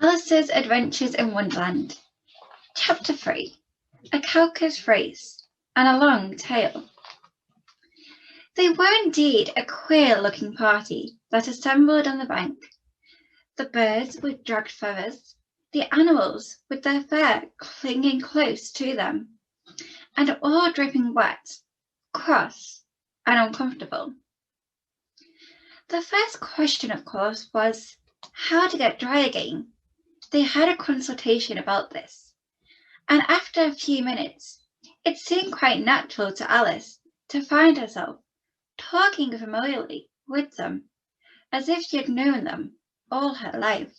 Alice's Adventures in Wonderland. Chapter 3. A Cowcus Race and a Long Tail. They were indeed a queer-looking party that assembled on the bank. The birds with dragged feathers, the animals with their fur clinging close to them, and all dripping wet, cross, and uncomfortable. The first question, of course, was how to get dry again. They had a consultation about this, and after a few minutes, it seemed quite natural to Alice to find herself talking familiarly with them, as if she had known them all her life.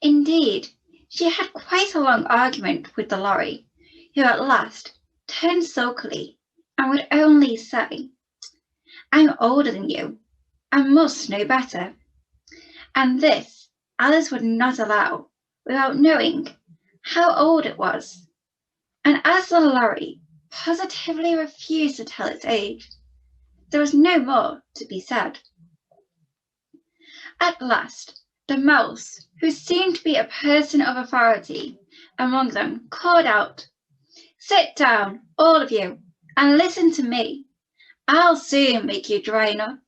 Indeed, she had quite a long argument with the lorry, who at last turned sulkily and would only say, "I'm older than you, and must know better." And this Alice would not allow without knowing how old it was, and as the lorry positively refused to tell its age, there was no more to be said. At last, the mouse, who seemed to be a person of authority among them, called out, "Sit down, all of you, and listen to me. I'll soon make you dry enough."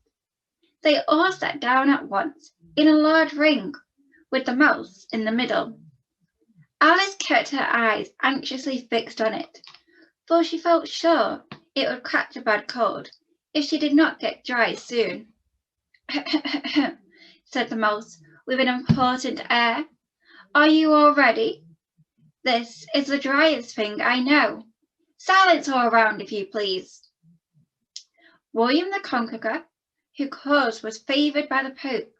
They all sat down at once in a large ring, with the mouse in the middle. Alice kept her eyes anxiously fixed on it, for she felt sure it would catch a bad cold if she did not get dry soon. said the mouse with an important air. "Are you all ready? This is the driest thing I know. Silence all around, if you please." William the Conqueror, whose cause was favoured by the Pope,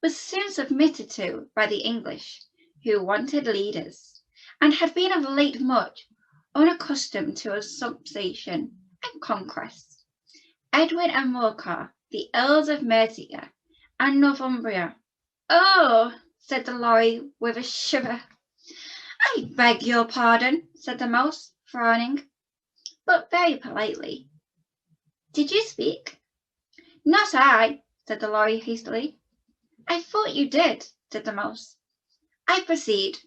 was soon submitted to by the English, who wanted leaders, and had been of late much unaccustomed to usurpation and conquest. Edwin and Morcar, the Earls of Mercia and Northumbria. "Oh," said the lorry with a shiver. "I beg your pardon," said the mouse, frowning, but very politely. "Did you speak?" "Not I," said the lorry hastily. "I thought you did," said the mouse. "I proceed.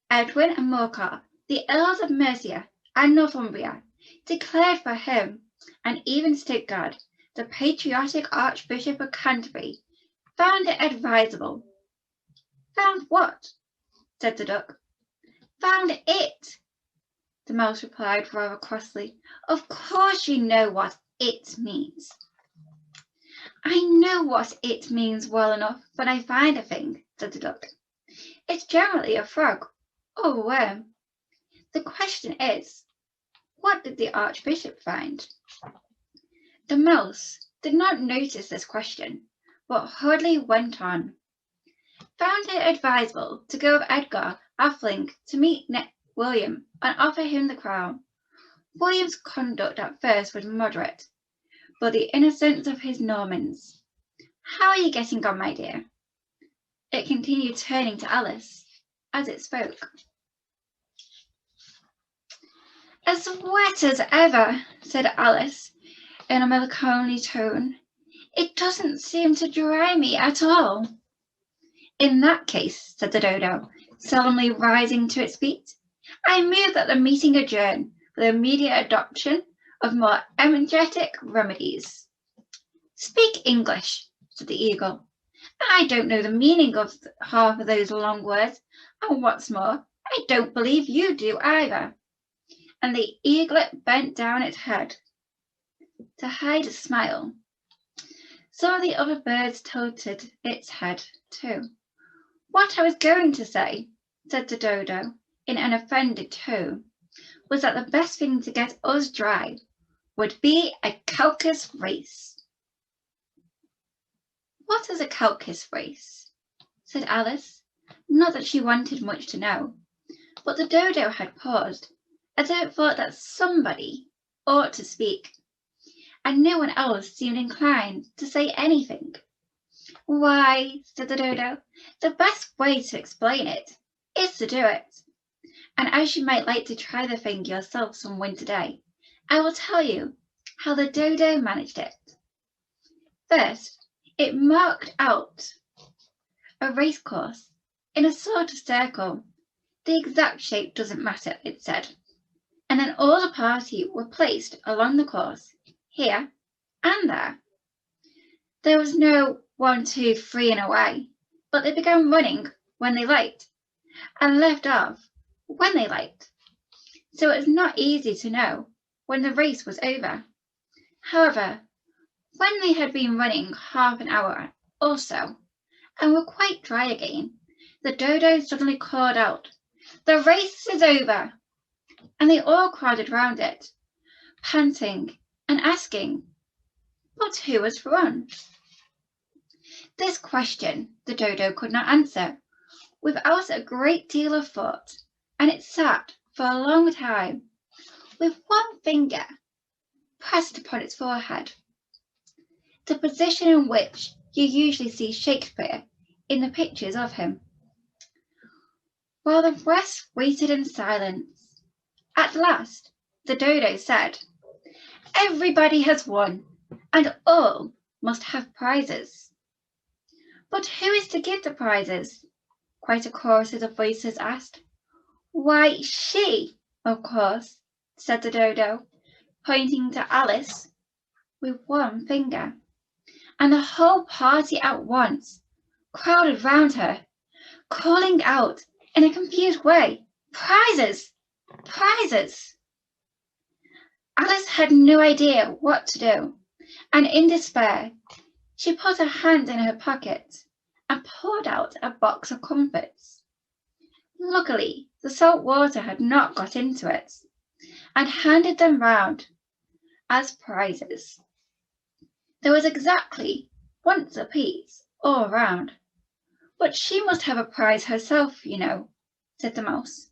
Edwin and Morcar, the Earls of Mercia and Northumbria, declared for him, and even Stuttgart, the patriotic Archbishop of Canterbury, found it advisable." "Found what?" said the duck. "Found it," the mouse replied rather crossly. "Of course you know what it means." "I know what it means well enough when I find a thing," said the duck. "It's generally a frog or a worm. The question is, what did the Archbishop find?" The mouse did not notice this question, but hurriedly went on. "Found it advisable to go with Edgar Atheling to meet William and offer him the crown. William's conduct at first was moderate, but the innocence of his Normans. How are you getting on, my dear?" It continued, turning to Alice as it spoke. "As wet as ever," said Alice in a melancholy tone. "It doesn't seem to dry me at all." "In that case," said the dodo, solemnly rising to its feet, "I move that the meeting adjourn for the immediate adoption of more energetic remedies." "Speak English," said the eagle. "I don't know the meaning of half of those long words, and what's more, I don't believe you do either." And the eaglet bent down its head to hide a smile. Some of the other birds tilted its head too. "What I was going to say," said the dodo in an offended tone, "was that the best thing to get us dry would be a caucus race." "What is a caucus race?" said Alice, not that she wanted much to know, but the dodo had paused, as if it thought that somebody ought to speak, and no one else seemed inclined to say anything. "Why," said the dodo, "the best way to explain it is to do it, and as you might like to try the thing yourself some winter day, I will tell you how the dodo managed it. First, it marked out a race course in a sort of circle. The exact shape doesn't matter, it said. And then all the party were placed along the course, here and there. There was no 1, 2, 3 and away, but they began running when they liked, and left off when they liked. So it was not easy to know when the race was over. However, when they had been running half an hour or so, and were quite dry again, the dodo suddenly called out, "The race is over!" And they all crowded round it, panting and asking, "But who has won?" This question the dodo could not answer without a great deal of thought, and it sat for a long time with one finger pressed upon its forehead, the position in which you usually see Shakespeare in the pictures of him, while the rest waited in silence. At last the dodo said, "Everybody has won, and all must have prizes." "But who is to give the prizes?" quite a chorus of voices asked. "Why, she, of course," said the dodo, pointing to Alice with one finger. And the whole party at once crowded round her, calling out in a confused way, "Prizes! Prizes!" Alice had no idea what to do, and in despair she put her hand in her pocket and pulled out a box of comfits. Luckily, the salt water had not got into it, and handed them round as prizes. There was exactly once apiece all round. "But she must have a prize herself, you know," said the mouse.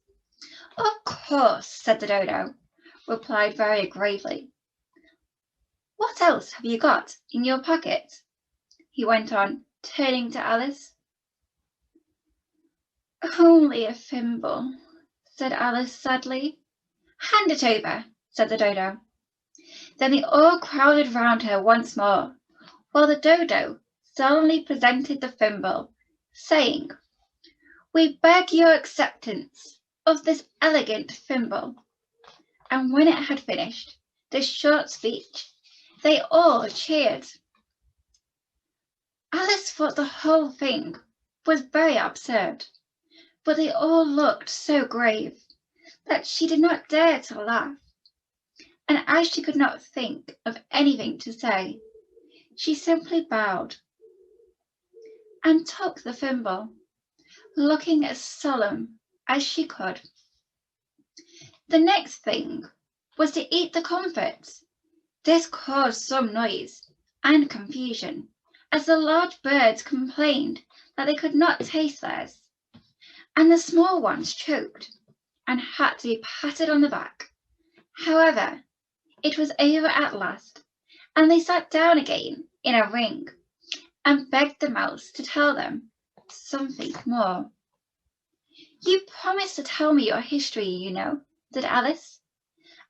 "Of course," said the dodo, replied very gravely. "What else have you got in your pocket?" he went on, turning to Alice. "Only a thimble," said Alice sadly. "Hand it over," said the dodo. Then they all crowded round her once more, while the dodo solemnly presented the thimble, saying, "We beg your acceptance of this elegant thimble." And when it had finished this short speech, they all cheered. Alice thought the whole thing was very absurd, but they all looked so grave that she did not dare to laugh. And as she could not think of anything to say, she simply bowed and took the thimble, looking as solemn as she could. The next thing was to eat the comfits. This caused some noise and confusion, as the large birds complained that they could not taste theirs, and the small ones choked and had to be patted on the back. However, it was over at last, and they sat down again in a ring and begged the mouse to tell them something more. "You promised to tell me your history, you know," said Alice,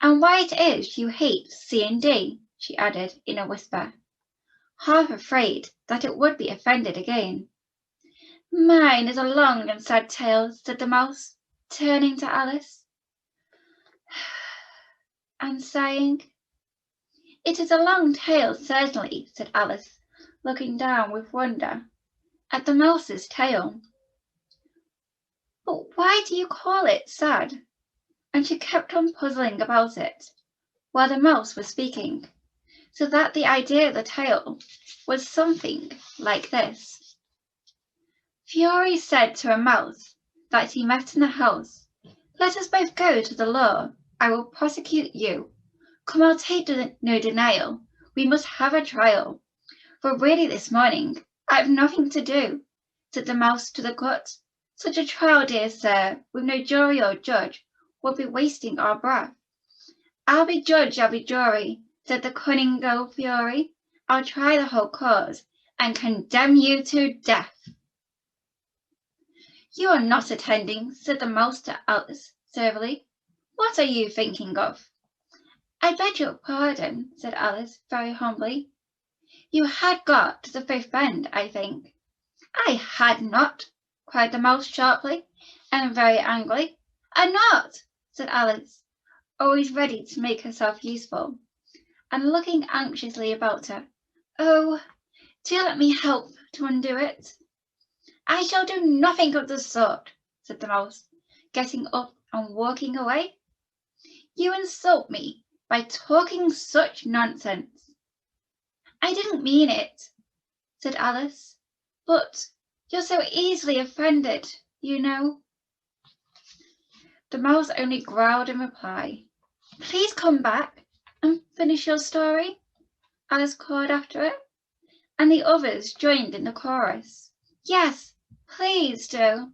"and why it is you hate C&D," she added in a whisper, half afraid that it would be offended again. "Mine is a long and sad tale," said the mouse, turning to Alice and sighing. "It is a long tale, certainly," said Alice, looking down with wonder at the mouse's tail. "But why do you call it sad?" And she kept on puzzling about it while the mouse was speaking, so that the idea of the tale was something like this. Fury said to a mouse that he met in the house, "Let us both go to the law. I will prosecute you. Come, I'll take no denial. We must have a trial. For really this morning I have nothing to do," said the mouse to the cut. "Such a trial, dear sir, with no jury or judge, would be wasting our breath." "I'll be judge, I'll be jury," said the cunning old Fury. "I'll try the whole cause and condemn you to death." "You are not attending," said the mouse to Alice surlily. "What are you thinking of?" "I beg your pardon," said Alice very humbly. "You had got to the fifth bend, I think." "I had not," cried the mouse sharply and very angrily. I'm not, said Alice, always ready to make herself useful, and looking anxiously about her. Oh, do let me help to undo it. I shall do nothing of the sort, said the mouse, getting up and walking away. You insult me by talking such nonsense. I didn't mean it, said Alice, but you're so easily offended, you know. The mouse only growled in reply. Please come back and finish your story, Alice called after it, and the others joined in the chorus. Yes, please do.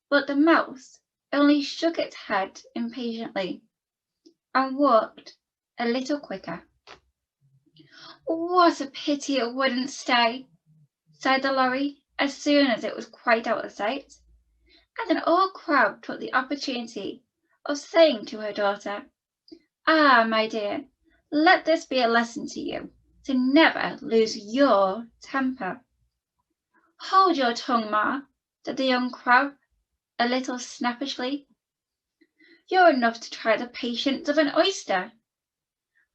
But the mouse only shook its head impatiently and walked a little quicker. What a pity it wouldn't stay, sighed the lorry as soon as it was quite out of sight, and an old crab took the opportunity of saying to her daughter, Ah, my dear, let this be a lesson to you, to never lose your temper. Hold your tongue, Ma, said the young crab, a little snappishly. You're enough to try the patience of an oyster.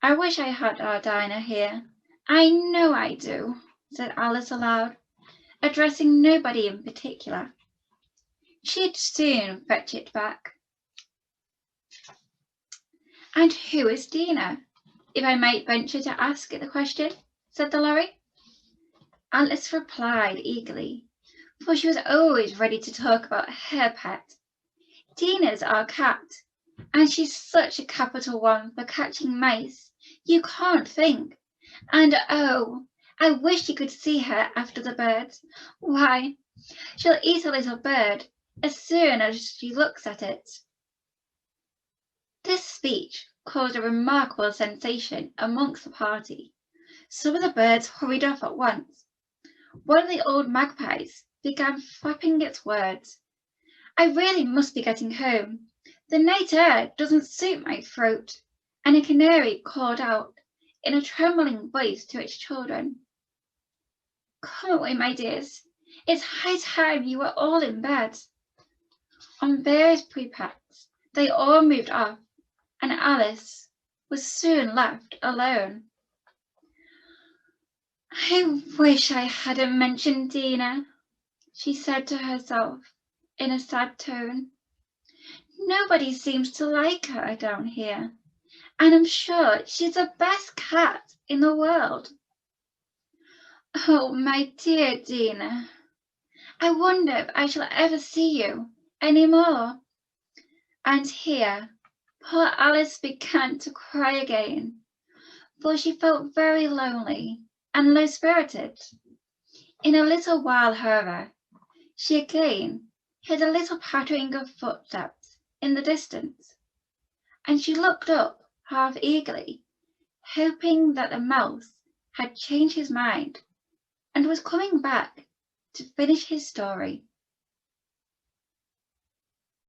I wish I had our Dinah here. I know I do, said Alice aloud, addressing nobody in particular. She'd soon fetch it back. And who is Dinah, if I might venture to ask the question, said the lorry. Alice replied eagerly, for she was always ready to talk about her pet. Dinah's our cat, and she's such a capital one for catching mice, you can't think. And oh, I wish you could see her after the birds. Why, she'll eat a little bird as soon as she looks at it. This speech caused a remarkable sensation amongst the party. Some of the birds hurried off at once. One of the old magpies began flapping its words. I really must be getting home. The night air doesn't suit my throat. And a canary called out in a trembling voice to its children. Come away, my dears. It's high time you were all in bed. On various pretexts, they all moved off, and Alice was soon left alone. I wish I hadn't mentioned Dinah, she said to herself in a sad tone. Nobody seems to like her down here, and I'm sure she's the best cat in the world. Oh, my dear Dinah, I wonder if I shall ever see you any more. And here poor Alice began to cry again, for she felt very lonely and low-spirited. In a little while, however, she again heard a little pattering of footsteps in the distance, and she looked up half eagerly, hoping that the mouse had changed his mind and was coming back to finish his story.